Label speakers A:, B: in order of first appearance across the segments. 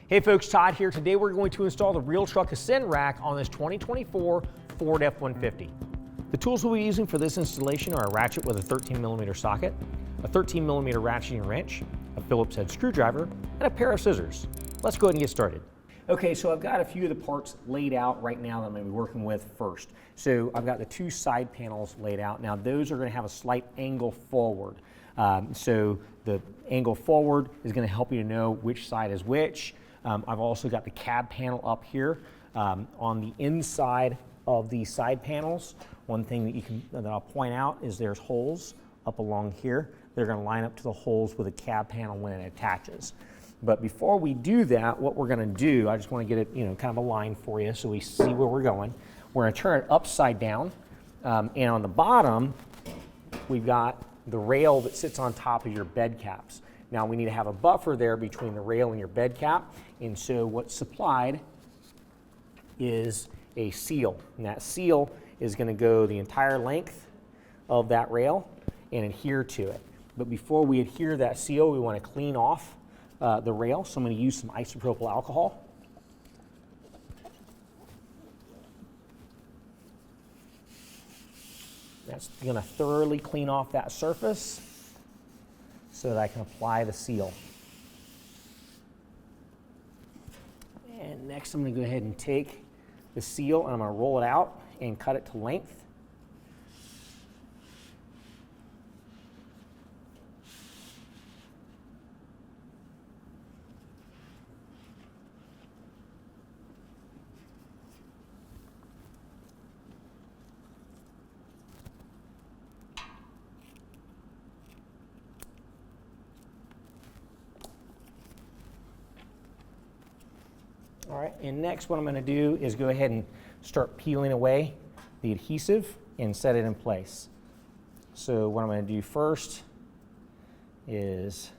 A: Hey folks, Todd here. Today we're going to install the RealTruck Ascend Rack on this 2024 Ford F-150. The tools we'll be using for this installation are a ratchet with a 13mm socket, a 13mm ratcheting wrench, a Phillips head screwdriver, and a pair of scissors. Let's go ahead and get started. Okay, so I've got a few of the parts laid out right now that I'm going to be working with first. So I've got the two side panels laid out. Now those are going to have a slight angle forward. So the angle forward is going to help you to know which side is which. I've also got the cab panel up here. On the inside of the side panels, one thing that I'll point out is there's holes up along here. They're going to line up to the holes with the cab panel when it attaches. But before we do that, what we're going to do, I just want to get it, kind of a line for you so we see where we're going. We're going to turn it upside down, and on the bottom, we've got the rail that sits on top of your bed caps. Now we need to have a buffer there between the rail and your bed cap, and so what's supplied is a seal, and that seal is going to go the entire length of that rail and adhere to it. But before we adhere that seal, we want to clean off the rail, so I'm going to use some isopropyl alcohol. That's going to thoroughly clean off that surface so that I can apply the seal. And next I'm going to go ahead and take the seal and I'm going to roll it out and cut it to length. All right, and next what I'm going to do is go ahead and start peeling away the adhesive and set it in place. So what I'm going to do first is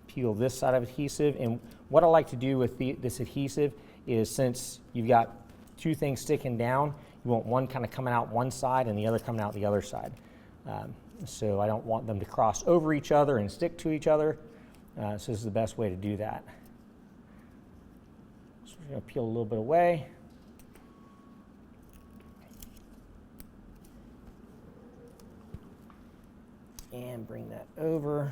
A: peel this side of adhesive, and what I like to do with this adhesive is, since you've got two things sticking down, you want one kind of coming out one side and the other coming out the other side. So I don't want them to cross over each other and stick to each other, so this is the best way to do that. So we're going to peel a little bit away. And bring that over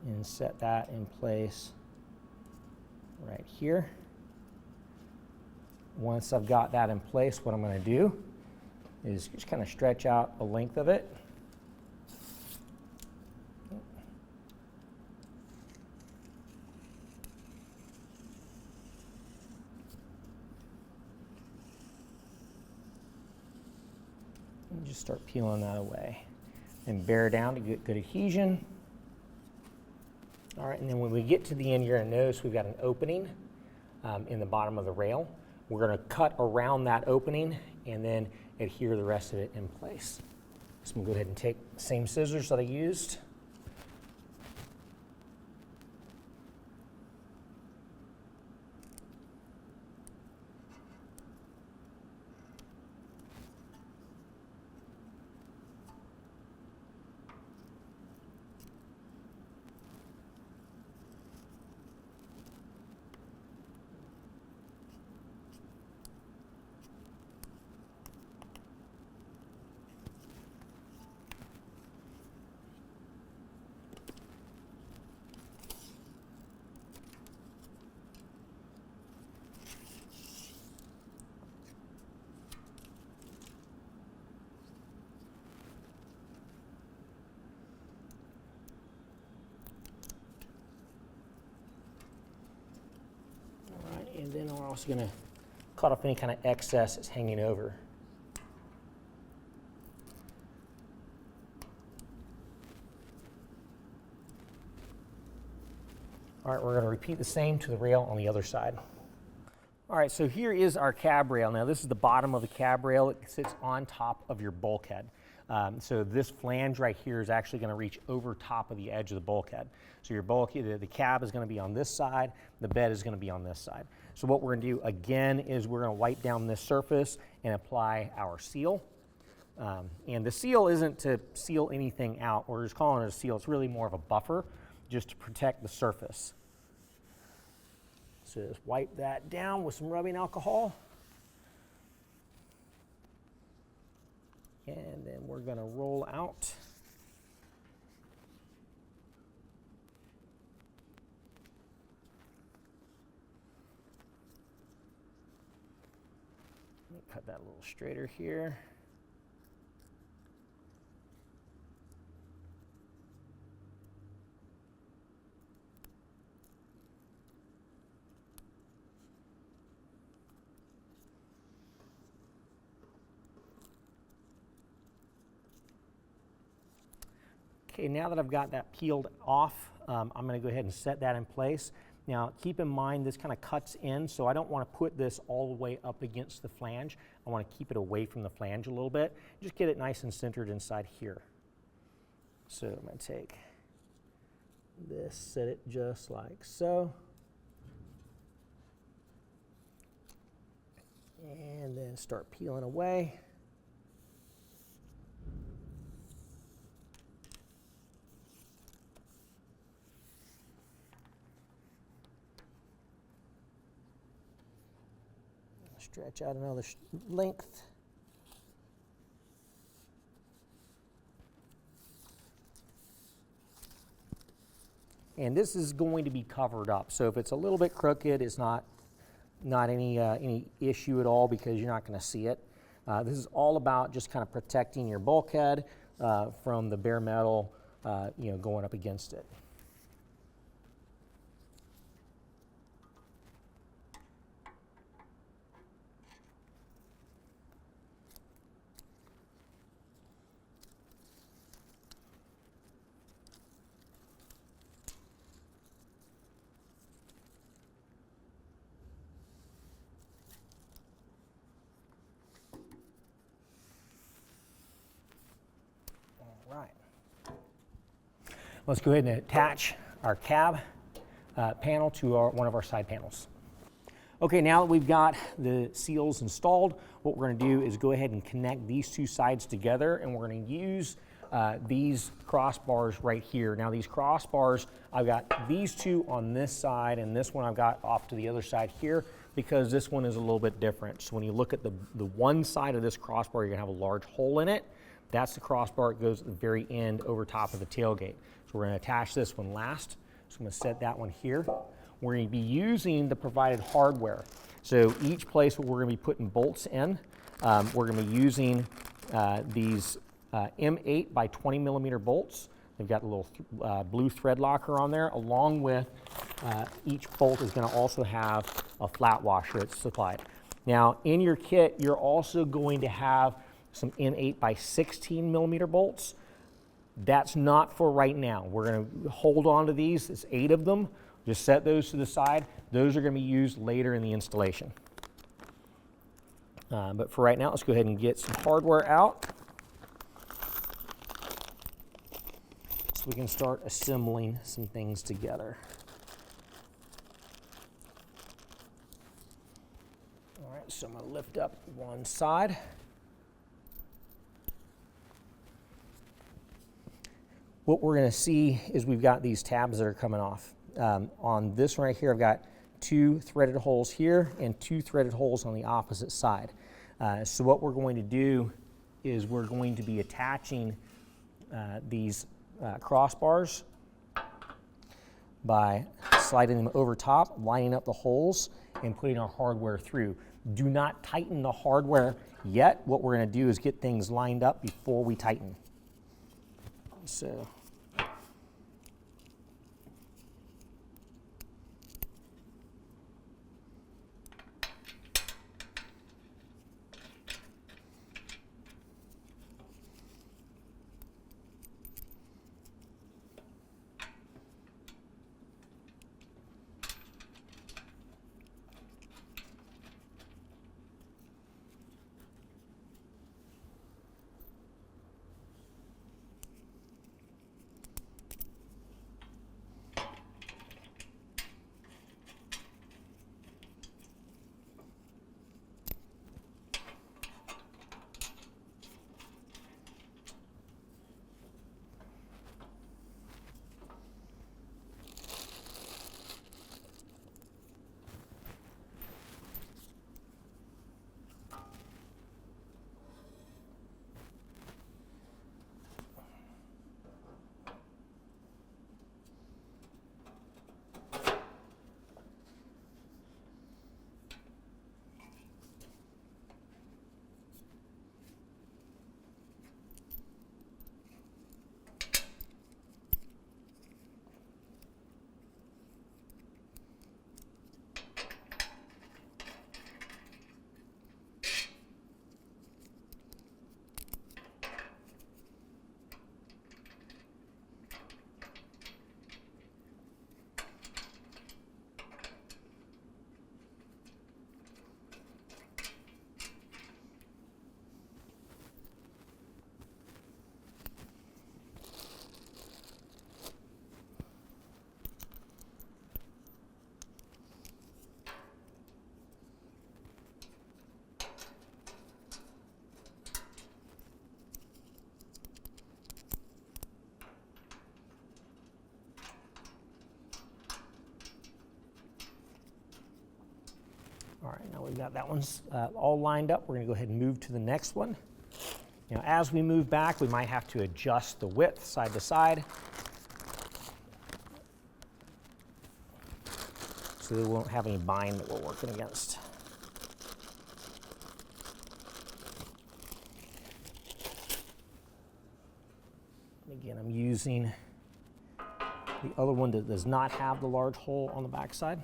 A: and set that in place right here. Once I've got that in place, what I'm going to do is just kind of stretch out the length of it. And just start peeling that away. And bear down to get good adhesion. All right, and then when we get to the end, you're going to notice we've got an opening in the bottom of the rail. We're going to cut around that opening and then adhere the rest of it in place. So I'm going to go ahead and take the same scissors that I used. And then we're also going to cut off any kind of excess that's hanging over. All right, we're going to repeat the same to the rail on the other side. All right, so here is our cab rail. Now this is the bottom of the cab rail. It sits on top of your bulkhead. So this flange right here is actually going to reach over top of the edge of the bulkhead. So your bulkhead, the cab is going to be on this side, the bed is going to be on this side. So what we're going to do again is we're going to wipe down this surface and apply our seal. And the seal isn't to seal anything out. We're just calling it a seal. It's really more of a buffer just to protect the surface. So just wipe that down with some rubbing alcohol. And then we're going to roll out. Let me cut that a little straighter here. Okay, now that I've got that peeled off, I'm going to go ahead and set that in place. Now, keep in mind this kind of cuts in, so I don't want to put this all the way up against the flange. I want to keep it away from the flange a little bit. Just get it nice and centered inside here. So I'm going to take this, set it just like so. And then start peeling away. Stretch out another length. And this is going to be covered up. So if it's a little bit crooked, it's not any issue at all because you're not going to see it. This is all about just kind of protecting your bulkhead from the bare metal, going up against it. Right. Let's go ahead and attach our cab panel to one of our side panels. Okay, now that we've got the seals installed, what we're going to do is go ahead and connect these two sides together, and we're going to use these crossbars right here. Now these crossbars, I've got these two on this side, and this one I've got off to the other side here because this one is a little bit different. So when you look at the one side of this crossbar, you're going to have a large hole in it. That's the crossbar that goes at the very end over top of the tailgate. So we're going to attach this one last. So I'm going to set that one here. We're going to be using the provided hardware. So each place where we're going to be putting bolts in, we're going to be using these M8 by 20 millimeter bolts. They've got a little blue thread locker on there, along with each bolt is going to also have a flat washer that's supplied. Now in your kit, you're also going to have some M8 by 16 millimeter bolts. That's not for right now. We're going to hold on to these. It's 8 of them. Just set those to the side. Those are going to be used later in the installation. But for right now, let's go ahead and get some hardware out so we can start assembling some things together. All right, so I'm going to lift up one side. What we're going to see is we've got these tabs that are coming off. On this one right here, I've got 2 threaded holes here and 2 threaded holes on the opposite side. So what we're going to do is we're going to be attaching these crossbars by sliding them over top, lining up the holes, and putting our hardware through. Do not tighten the hardware yet. What we're going to do is get things lined up before we tighten. So. All right, now we've got that one's all lined up. We're going to go ahead and move to the next one. Now, as we move back, we might have to adjust the width side to side so we won't have any bind that we're working against. And again, I'm using the other one that does not have the large hole on the back side.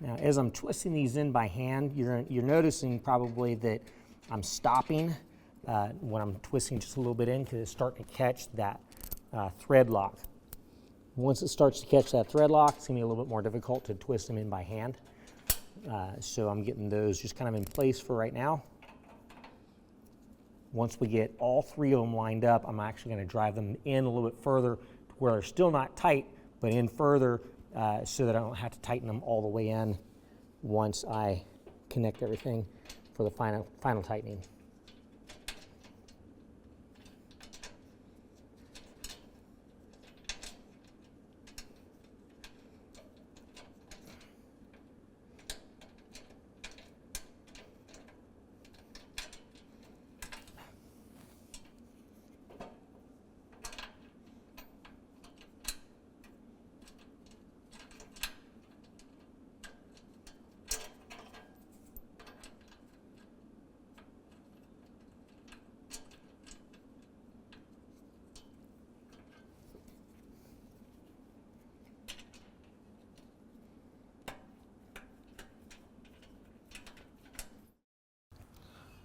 A: Now, as I'm twisting these in by hand, you're noticing probably that I'm stopping when I'm twisting just a little bit in because it's starting to catch that thread lock. Once it starts to catch that thread lock, it's going to be a little bit more difficult to twist them in by hand. So I'm getting those just kind of in place for right now. Once we get all three of them lined up, I'm actually going to drive them in a little bit further to where they're still not tight, but in further so that I don't have to tighten them all the way in once I connect everything for the final tightening.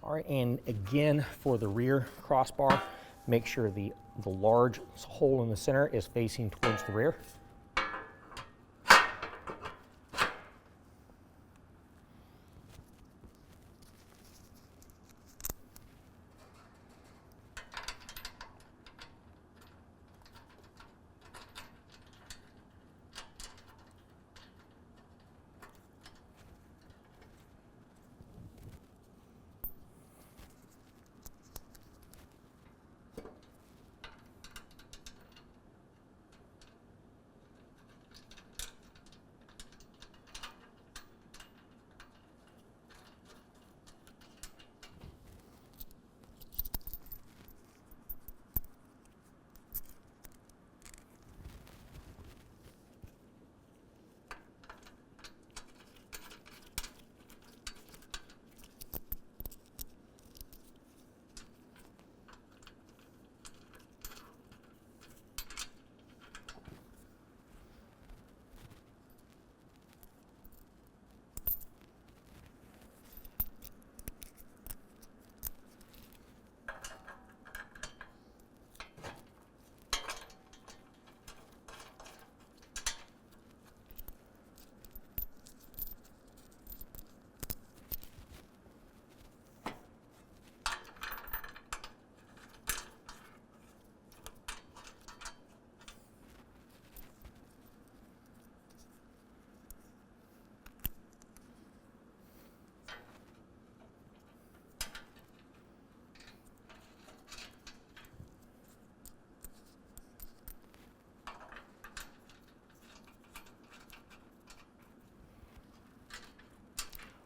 A: All right, and again for the rear crossbar, make sure the large hole in the center is facing towards the rear.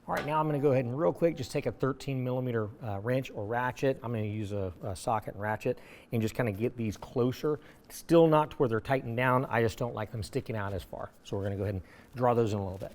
A: All right, now I'm going to go ahead and real quick just take a 13 millimeter wrench or ratchet. I'm going to use a socket and ratchet and just kind of get these closer. Still not to where they're tightened down. I just don't like them sticking out as far. So we're going to go ahead and draw those in a little bit.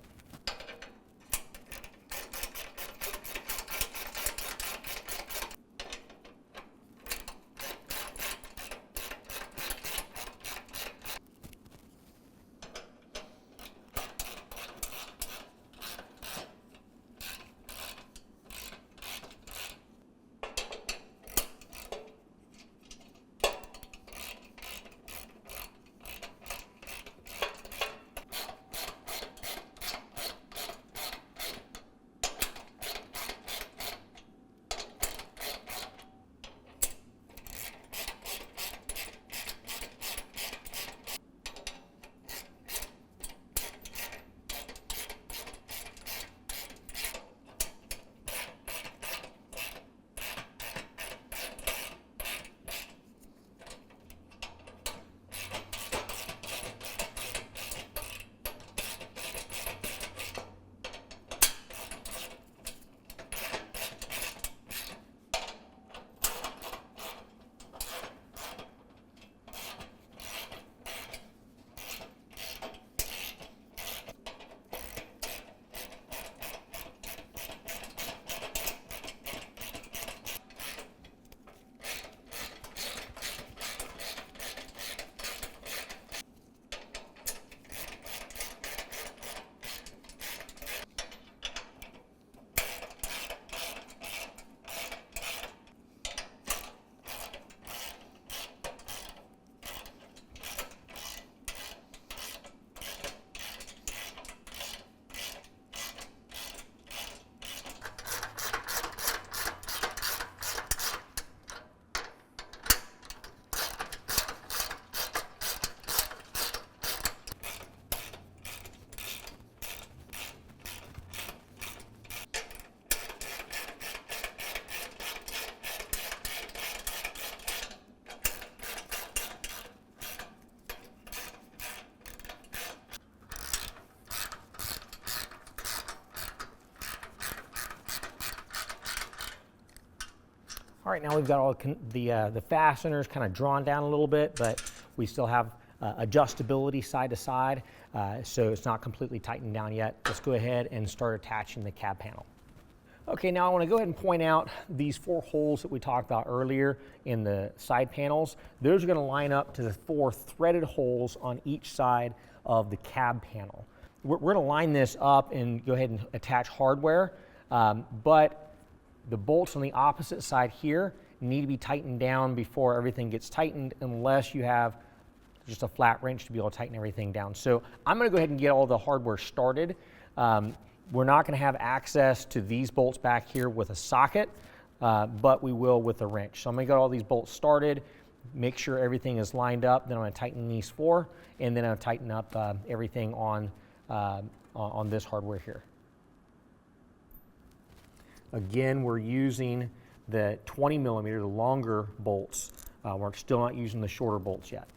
A: All right, now we've got all the fasteners kind of drawn down a little bit, but we still have adjustability side to side, so it's not completely tightened down yet. Let's go ahead and start attaching the cab panel. Okay, now I want to go ahead and point out these 4 holes that we talked about earlier in the side panels. Those are going to line up to the 4 threaded holes on each side of the cab panel. We're going to line this up and go ahead and attach hardware, but the bolts on the opposite side here need to be tightened down before everything gets tightened, unless you have just a flat wrench to be able to tighten everything down. So I'm going to go ahead and get all the hardware started. We're not going to have access to these bolts back here with a socket, but we will with a wrench. So I'm going to get all these bolts started, make sure everything is lined up, then I'm going to tighten these 4, and then I'll tighten up everything on this hardware here. Again, we're using the 20 millimeter, the longer bolts. We're still not using the shorter bolts yet.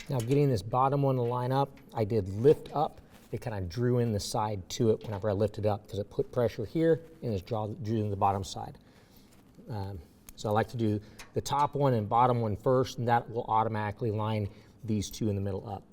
A: Now getting this bottom one to line up, I did lift up. It kind of drew in the side to it whenever I lifted up because it put pressure here and it drew in the bottom side. So I like to do the top one and bottom one first, and that will automatically line these two in the middle up.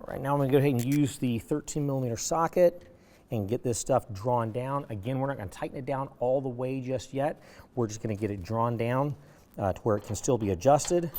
A: All right, now I'm going to go ahead and use the 13mm socket and get this stuff drawn down. Again, we're not going to tighten it down all the way just yet. We're just going to get it drawn down to where it can still be adjusted.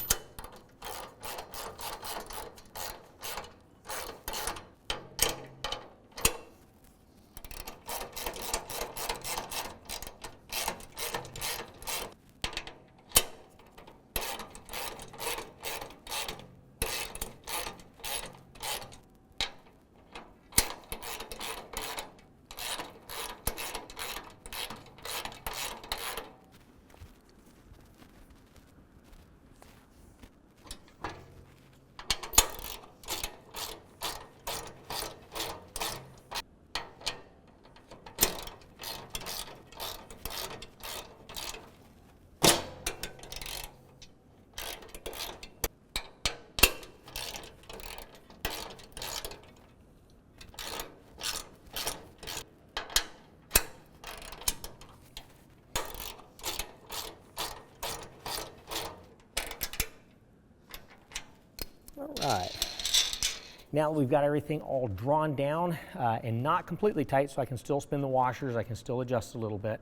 A: All right, now that we've got everything all drawn down and not completely tight, so I can still spin the washers, I can still adjust a little bit.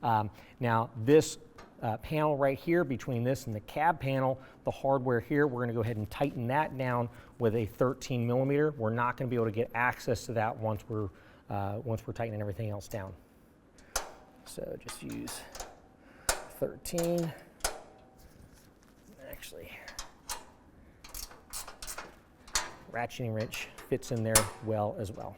A: Now this panel right here, between this and the cab panel, the hardware here, we're going to go ahead and tighten that down with a 13mm. We're not going to be able to get access to that once we're tightening everything else down. So just use 13. Actually, ratcheting wrench fits in there well as well.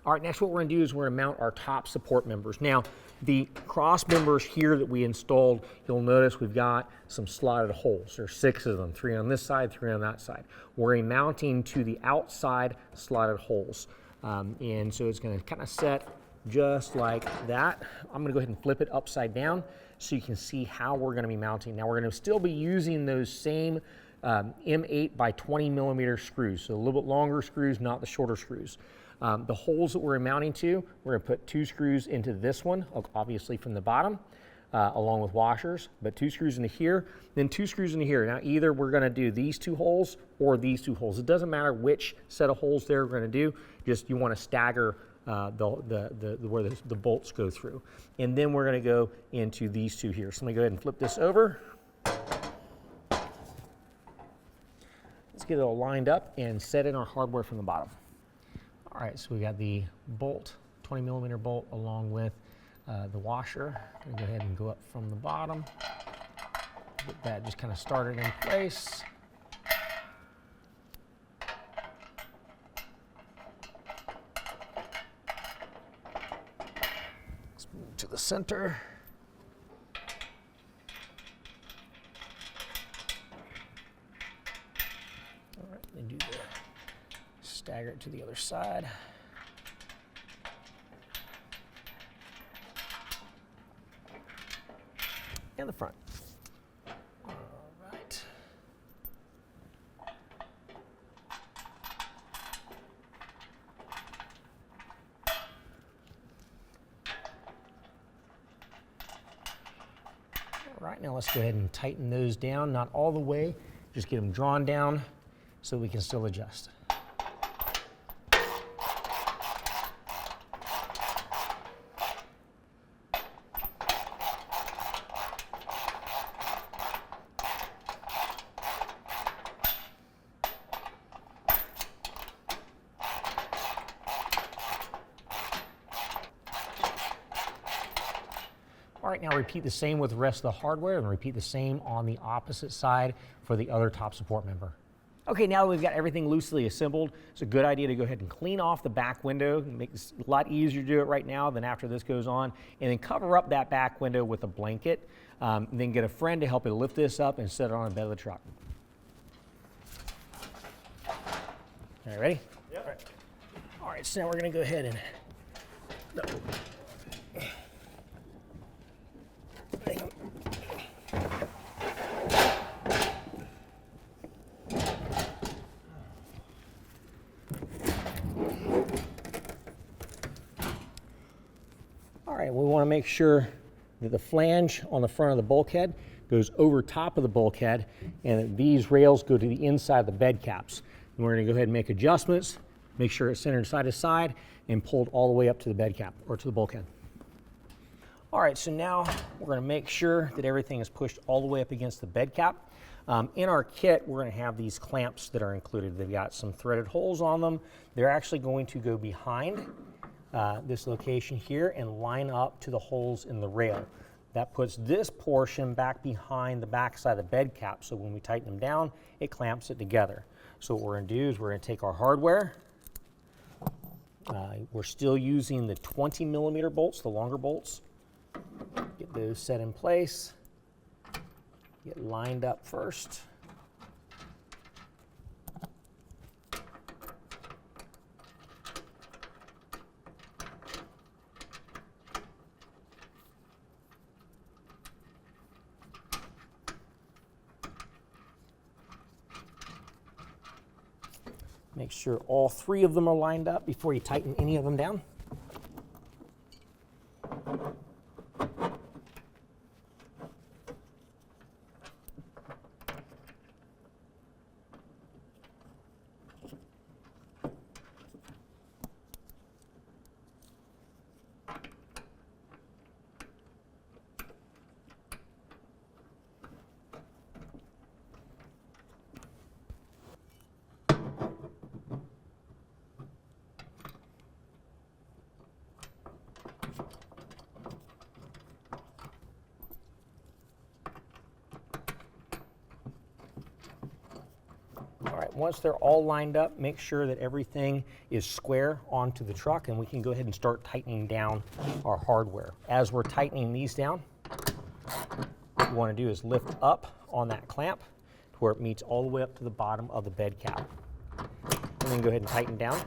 A: All right, next what we're going to do is we're going to mount our top support members. Now, the cross members here that we installed, you'll notice we've got some slotted holes. There's 6 of them, 3 on this side, 3 on that side. We're mounting to the outside slotted holes. And so it's going to kind of set just like that. I'm going to go ahead and flip it upside down so you can see how we're going to be mounting. Now, we're going to still be using those same M8 by 20mm screws, so a little bit longer screws, not the shorter screws. The holes that we're mounting to, we're going to put 2 screws into this one, obviously from the bottom, along with washers, but 2 screws into here, then 2 screws into here. Now either we're going to do these 2 holes or these 2 holes. It doesn't matter which set of holes there we're going to do, just you want to stagger where the bolts go through. And then we're going to go into these 2 here. So let me go ahead and flip this over. Let's get it all lined up and set in our hardware from the bottom. All right, so we got the bolt, 20mm bolt, along with the washer. I'm gonna go ahead and go up from the bottom. Get that just kind of started in place. Let's move to the center. All right, and do the stagger it to the other side. And the front. All right. All right, now let's go ahead and tighten those down, not all the way, just get them drawn down so we can still adjust. All right, now repeat the same with the rest of the hardware and repeat the same on the opposite side for the other top support member. Okay, now that we've got everything loosely assembled, it's a good idea to go ahead and clean off the back window. It makes it a lot easier to do it right now than after this goes on. And then cover up that back window with a blanket. Then get a friend to help you lift this up and set it on the bed of the truck. All right, ready? Yep. All right, so now we're gonna go ahead and we want to make sure that the flange on the front of the bulkhead goes over top of the bulkhead and that these rails go to the inside of the bed caps. And we're going to go ahead and make adjustments, make sure it's centered side to side and pulled all the way up to the bed cap or to the bulkhead. All right, so now we're going to make sure that everything is pushed all the way up against the bed cap. In our kit, we're going to have these clamps that are included. They've got some threaded holes on them. They're actually going to go behind this location here and line up to the holes in the rail. That puts this portion back behind the back side of the bed cap, so when we tighten them down, it clamps it together. So what we're going to do is we're going to take our hardware. We're still using the 20mm bolts, the longer bolts. Get those set in place. Get lined up first. Make sure all three of them are lined up before you tighten any of them down. Once they're all lined up, make sure that everything is square onto the truck and we can go ahead and start tightening down our hardware. As we're tightening these down, what you want to do is lift up on that clamp to where it meets all the way up to the bottom of the bed cap. And then go ahead and tighten down.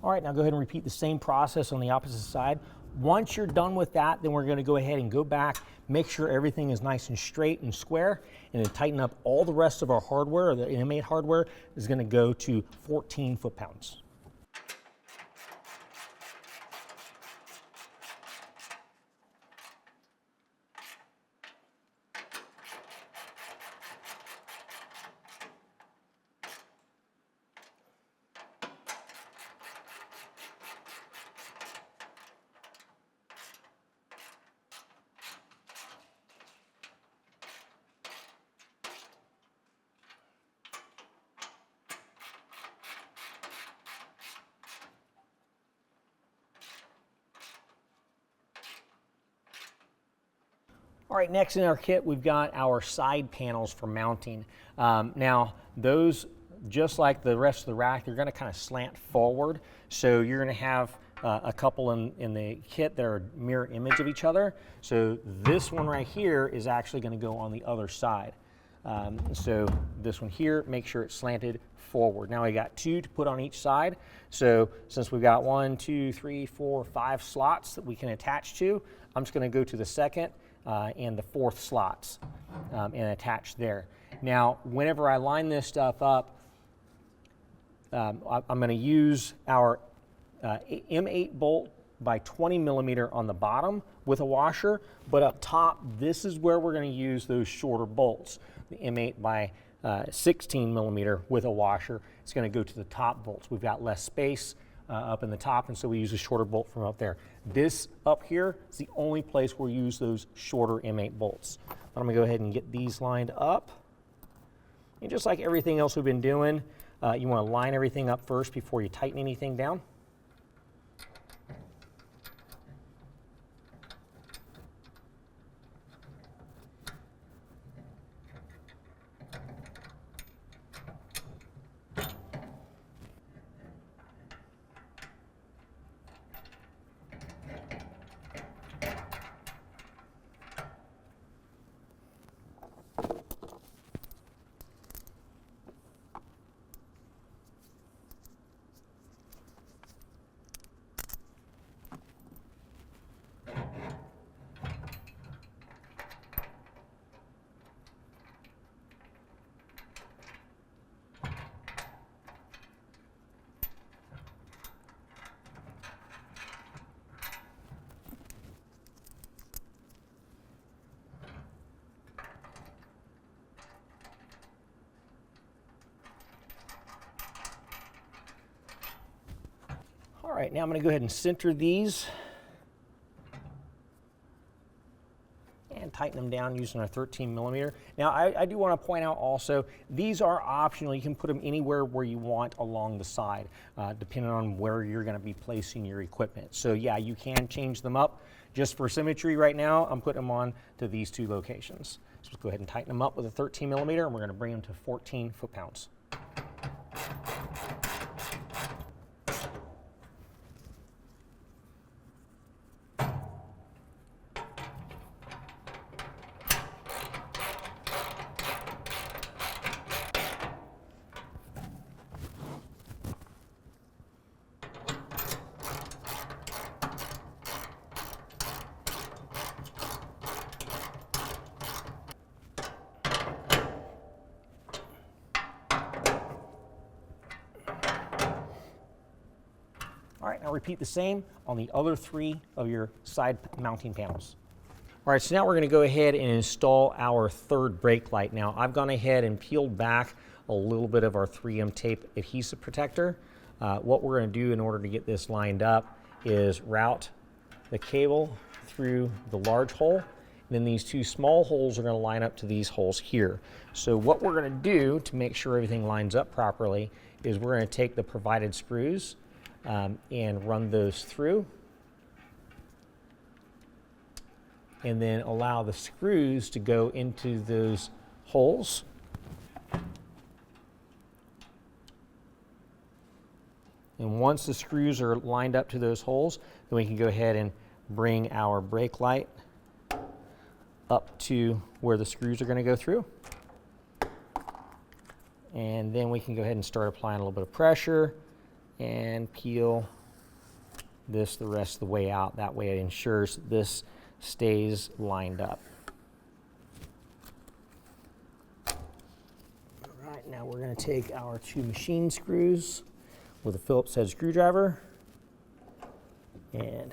A: All right, now go ahead and repeat the same process on the opposite side. Once you're done with that, then we're going to go ahead and go back, make sure everything is nice and straight and square, and then tighten up all the rest of our hardware, or the inmate hardware is going to go to 14 foot-pounds. All right, next in our kit, we've got our side panels for mounting. Now, those, just like the rest of the rack, they're gonna kind of slant forward. So you're gonna have a couple in the kit that are mirror image of each other. So this one right here is actually gonna go on the other side. So this one here, make sure it's slanted forward. Now we got 2 to put on each side. So since we've got 1, 2, 3, 4, 5 slots that we can attach to, I'm just going to go to the 2nd and the 4th slots and attach there. Now, whenever I line this stuff up, I'm going to use our M8 bolt by 20 millimeter on the bottom with a washer, but up top, this is where we're going to use those shorter bolts. The M8 by 16 millimeter with a washer. It's going to go to the top bolts. We've got less space up in the top, and so we use a shorter bolt from up there. This up here is the only place we'll use those shorter M8 bolts. But I'm going to go ahead and get these lined up. And just like everything else we've been doing, you want to line everything up first before you tighten anything down. All right, now I'm going to go ahead and center these and tighten them down using our 13 millimeter. Now, I do want to point out also, these are optional. You can put them anywhere where you want along the side, depending on where you're going to be placing your equipment. So yeah, you can change them up. Just for symmetry right now, I'm putting them on to these 2 locations. So let's go ahead and tighten them up with a 13 millimeter, and we're going to bring them to 14 foot-pounds. All right, now repeat the same on the other 3 of your side mounting panels. All right, so now we're going to go ahead and install our 3rd brake light. Now, I've gone ahead and peeled back a little bit of our 3M tape adhesive protector. What we're going to do in order to get this lined up is route the cable through the large hole, and then these 2 small holes are going to line up to these holes here. So what we're going to do to make sure everything lines up properly is we're going to take the provided screws and run those through, and then allow the screws to go into those holes. And once the screws are lined up to those holes, then we can go ahead and bring our brake light up to where the screws are going to go through. And then we can go ahead and start applying a little bit of pressure and peel this the rest of the way out. That way it ensures this stays lined up. All right, now we're going to take our 2 machine screws with a Phillips head screwdriver and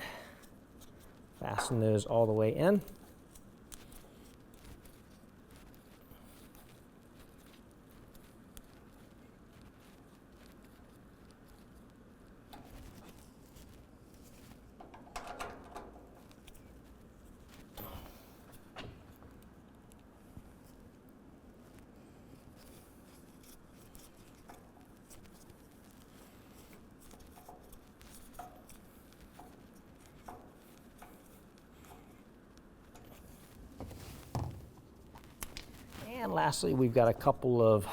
A: fasten those all the way in. And lastly, we've got a couple of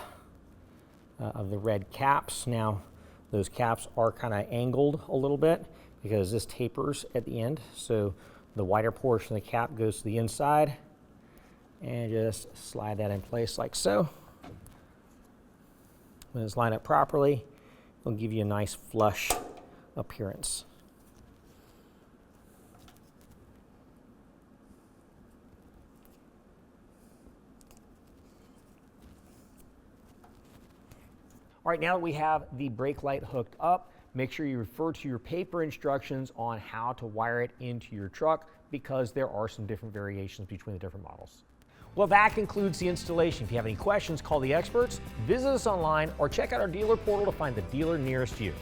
A: the red caps. Now, those caps are kind of angled a little bit because this tapers at the end. So the wider portion of the cap goes to the inside, And just slide that in place like so. When it's lined up properly, it'll give you a nice flush appearance. All right, now that we have the brake light hooked up, make sure you refer to your paper instructions on how to wire it into your truck, because there are some different variations between the different models. Well, that concludes the installation. If you have any questions, call the experts, visit us online, or check out our dealer portal to find the dealer nearest you.